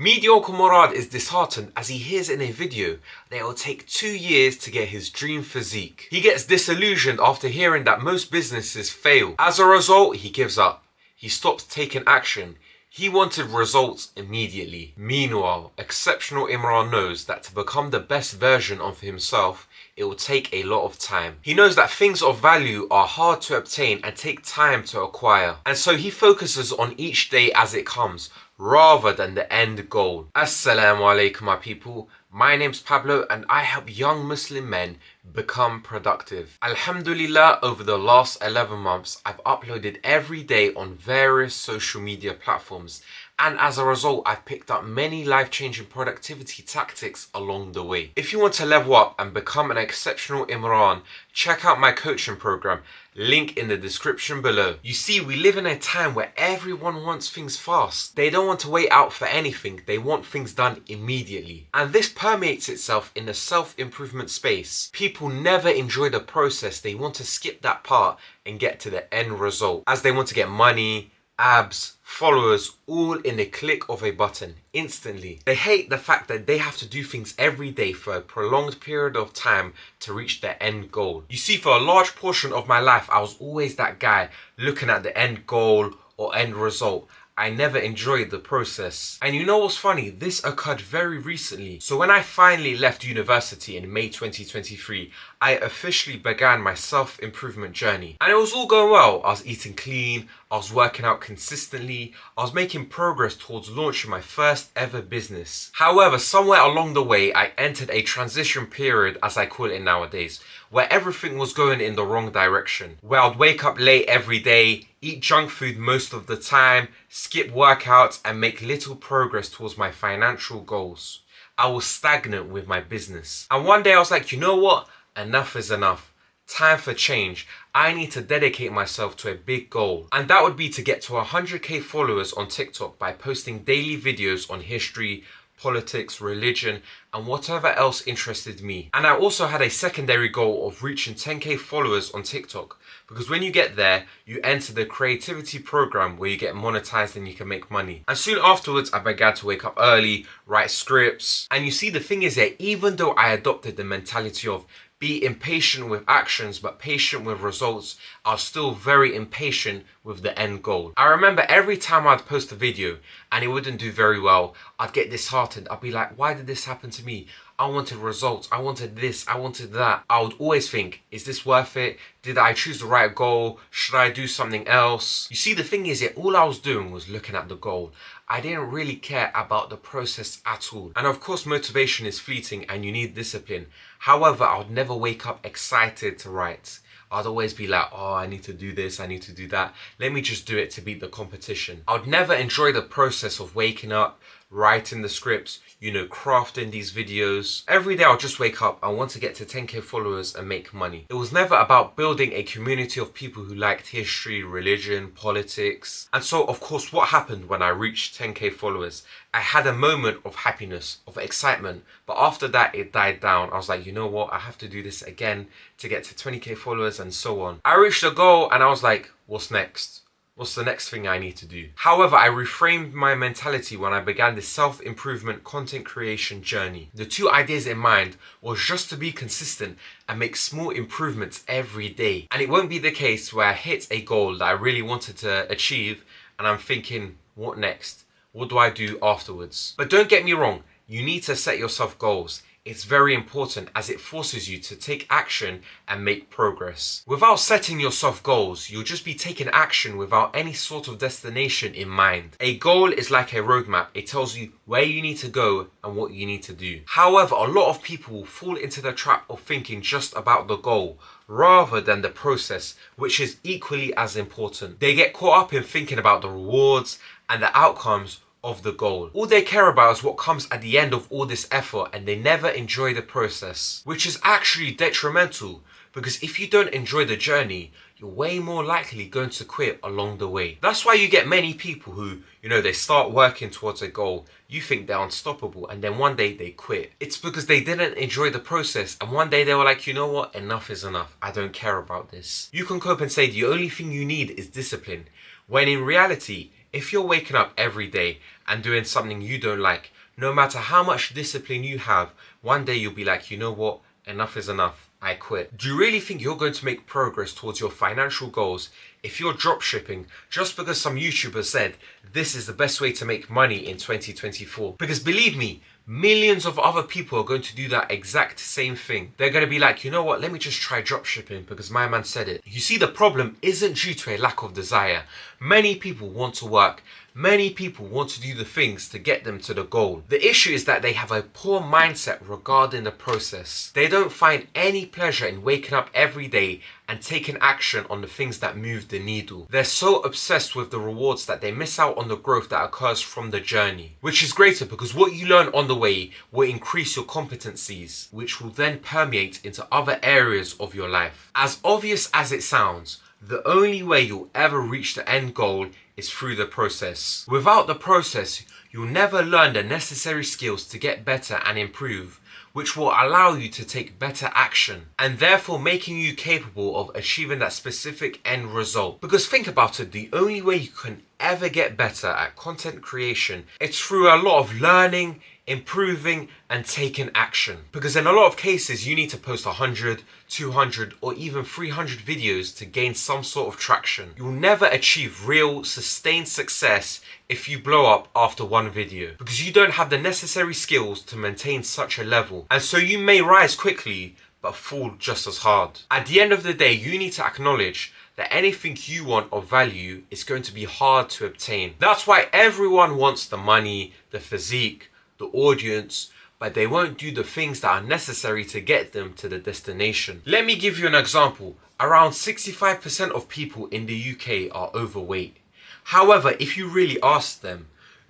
Mediocre Murad is disheartened as he hears in a video that it will take 2 years to get his dream physique. He gets disillusioned after hearing that most businesses fail. As a result, he gives up. He stops taking action. He wanted results immediately. Meanwhile, exceptional Imran knows that to become the best version of himself, it will take a lot of time. He knows that things of value are hard to obtain and take time to acquire. And so he focuses on each day as it comes, rather than the end goal. Assalamu alaikum my people. My name's Pablo and I help young Muslim men become productive. Alhamdulillah, over the last 11 months, I've uploaded every day on various social media platforms. And as a result, I've picked up many life-changing productivity tactics along the way. If you want to level up and become an exceptional Imran, check out my coaching program, link in the description below. You see, we live in a time where everyone wants things fast. They don't want to wait out for anything, they want things done immediately. And this permeates itself in the self-improvement space. People never enjoy the process, they want to skip that part and get to the end result, as they want to get money, abs, followers, all in a click of a button, instantly. They hate the fact that they have to do things every day for a prolonged period of time to reach their end goal. You see, for a large portion of my life, I was always that guy looking at the end goal or end result. I never enjoyed the process. And you know what's funny? This occurred very recently. So when I finally left university in May 2023, I officially began my self-improvement journey. And it was all going well. I was eating clean, I was working out consistently, I was making progress towards launching my first ever business. However, somewhere along the way, I entered a transition period, as I call it nowadays, where everything was going in the wrong direction. Where I'd wake up late every day, eat junk food most of the time, skip workouts, and make little progress towards my financial goals. I was stagnant with my business. And one day I was like, you know what? Enough is enough. Time for change. I need to dedicate myself to a big goal. And that would be to get to 100k followers on TikTok by posting daily videos on history, politics, religion, and whatever else interested me. And I also had a secondary goal of reaching 10k followers on TikTok, because when you get there, you enter the creativity program where you get monetized and you can make money. And soon afterwards, I began to wake up early, write scripts. And you see, the thing is that even though I adopted the mentality of be impatient with actions but patient with results, I was still very impatient with the end goal. I remember every time I'd post a video and it wouldn't do very well, I'd get disheartened. I'd be like, why did this happen to me? I wanted results, I wanted this, I wanted that. I would always think, is this worth it? Did I choose the right goal? Should I do something else? You see, the thing is that all I was doing was looking at the goal. I didn't really care about the process at all. And of course, motivation is fleeting and you need discipline. However, I would never wake up excited to write. I'd always be like, oh, I need to do this, I need to do that. Let me just do it to beat the competition. I would never enjoy the process of waking up, writing the scripts, crafting these videos. Every day I'll just wake up, I want to get to 10k followers and make money. It was never about building a community of people who liked history, religion, politics. And so, of course, what happened when I reached 10k followers? I had a moment of happiness, of excitement, but after that it died down. I was like, you know what, I have to do this again to get to 20k followers and so on. I reached the goal and I was like, what's next? What's the next thing I need to do? However, I reframed my mentality when I began this self-improvement content creation journey. The two ideas in mind was just to be consistent and make small improvements every day. And it won't be the case where I hit a goal that I really wanted to achieve and I'm thinking, what next? What do I do afterwards? But don't get me wrong, you need to set yourself goals. It's very important as it forces you to take action and make progress. Without setting yourself goals, you'll just be taking action without any sort of destination in mind. A goal is like a roadmap. It tells you where you need to go and what you need to do. However, a lot of people will fall into the trap of thinking just about the goal rather than the process, which is equally as important. They get caught up in thinking about the rewards and the outcomes of the goal. All they care about is what comes at the end of all this effort, and they never enjoy the process, which is actually detrimental, because if you don't enjoy the journey, you're way more likely going to quit along the way. That's why you get many people who, they start working towards a goal, you think they're unstoppable, and then one day they quit. It's because they didn't enjoy the process, and one day they were like, you know what, enough is enough, I don't care about this. You can cope and say the only thing you need is discipline, when in reality, if you're waking up every day and doing something you don't like, no matter how much discipline you have, one day you'll be like, you know what, enough is enough, I quit. Do you really think you're going to make progress towards your financial goals if you're dropshipping just because some YouTuber said this is the best way to make money in 2024? Because believe me, millions of other people are going to do that exact same thing. They're going to be like, you know what, let me just try dropshipping because my man said it. You see, the problem isn't due to a lack of desire. Many people want to work. Many people want to do the things to get them to the goal. The issue is that they have a poor mindset regarding the process. They don't find any pleasure in waking up every day and taking action on the things that move the needle. They're so obsessed with the rewards that they miss out on the growth that occurs from the journey, which is greater because what you learn on the way will increase your competencies, which will then permeate into other areas of your life. As obvious as it sounds, the only way you'll ever reach the end goal is through the process. Without the process, you'll never learn the necessary skills to get better and improve, which will allow you to take better action and therefore making you capable of achieving that specific end result. Because think about it, the only way you can ever get better at content creation, it's through a lot of learning, improving and taking action. Because in a lot of cases you need to post 100, 200 or even 300 videos to gain some sort of traction. You'll never achieve real sustained success if you blow up after one video, because you don't have the necessary skills to maintain such a level, and so you may rise quickly but fall just as hard. At the end of the day, you need to acknowledge that anything you want of value is going to be hard to obtain. That's why everyone wants the money, the physique, the audience, but they won't do the things that are necessary to get them to the destination. Let me give you an example. Around 65% of people in the UK are overweight. However, if you really ask them,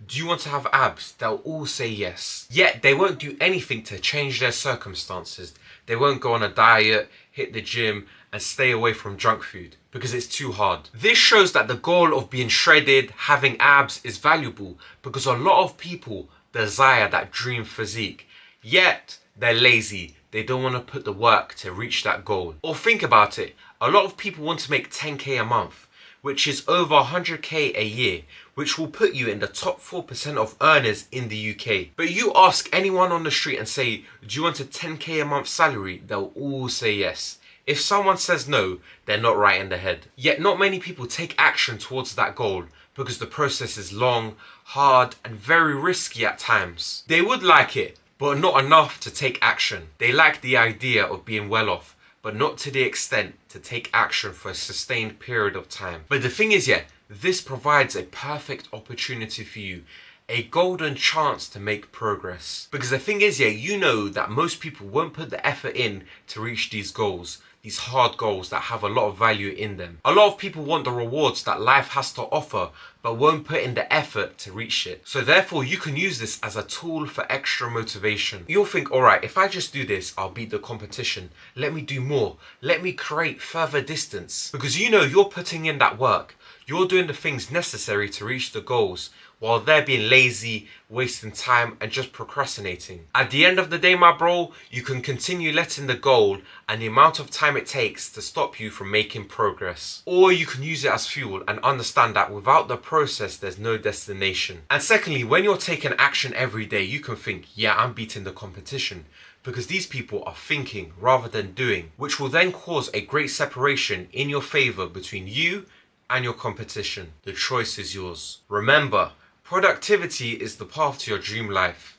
do you want to have abs? They'll all say yes. Yet they won't do anything to change their circumstances. They won't go on a diet, hit the gym, and stay away from junk food because it's too hard. This shows that the goal of being shredded, having abs is valuable because a lot of people desire that dream physique, yet they're lazy. They don't want to put the work to reach that goal. Or think about it, a lot of people want to make 10k a month, which is over 100k a year, which will put you in the top 4% of earners in the UK. But you ask anyone on the street and say, do you want a 10k a month salary? They'll all say yes. If someone says no, they're not right in the head. Yet not many people take action towards that goal because the process is long, hard, and very risky at times. They would like it, but not enough to take action. They like the idea of being well off, but not to the extent to take action for a sustained period of time. But the thing is, this provides a perfect opportunity for you, a golden chance to make progress. Because the thing is, you know that most people won't put the effort in to reach these goals, these hard goals that have a lot of value in them. A lot of people want the rewards that life has to offer, but won't put in the effort to reach it. So therefore, you can use this as a tool for extra motivation. You'll think, all right, if I just do this, I'll beat the competition. Let me do more. Let me create further distance. Because you know you're putting in that work. You're doing the things necessary to reach the goals, while they're being lazy, wasting time and just procrastinating. At the end of the day, my bro, you can continue letting the goal and the amount of time it takes to stop you from making progress. Or you can use it as fuel and understand that without the process, there's no destination. And secondly, when you're taking action every day, you can think, yeah, I'm beating the competition. Because these people are thinking rather than doing, which will then cause a great separation in your favor between you and your competition. The choice is yours. Remember, productivity is the path to your dream life.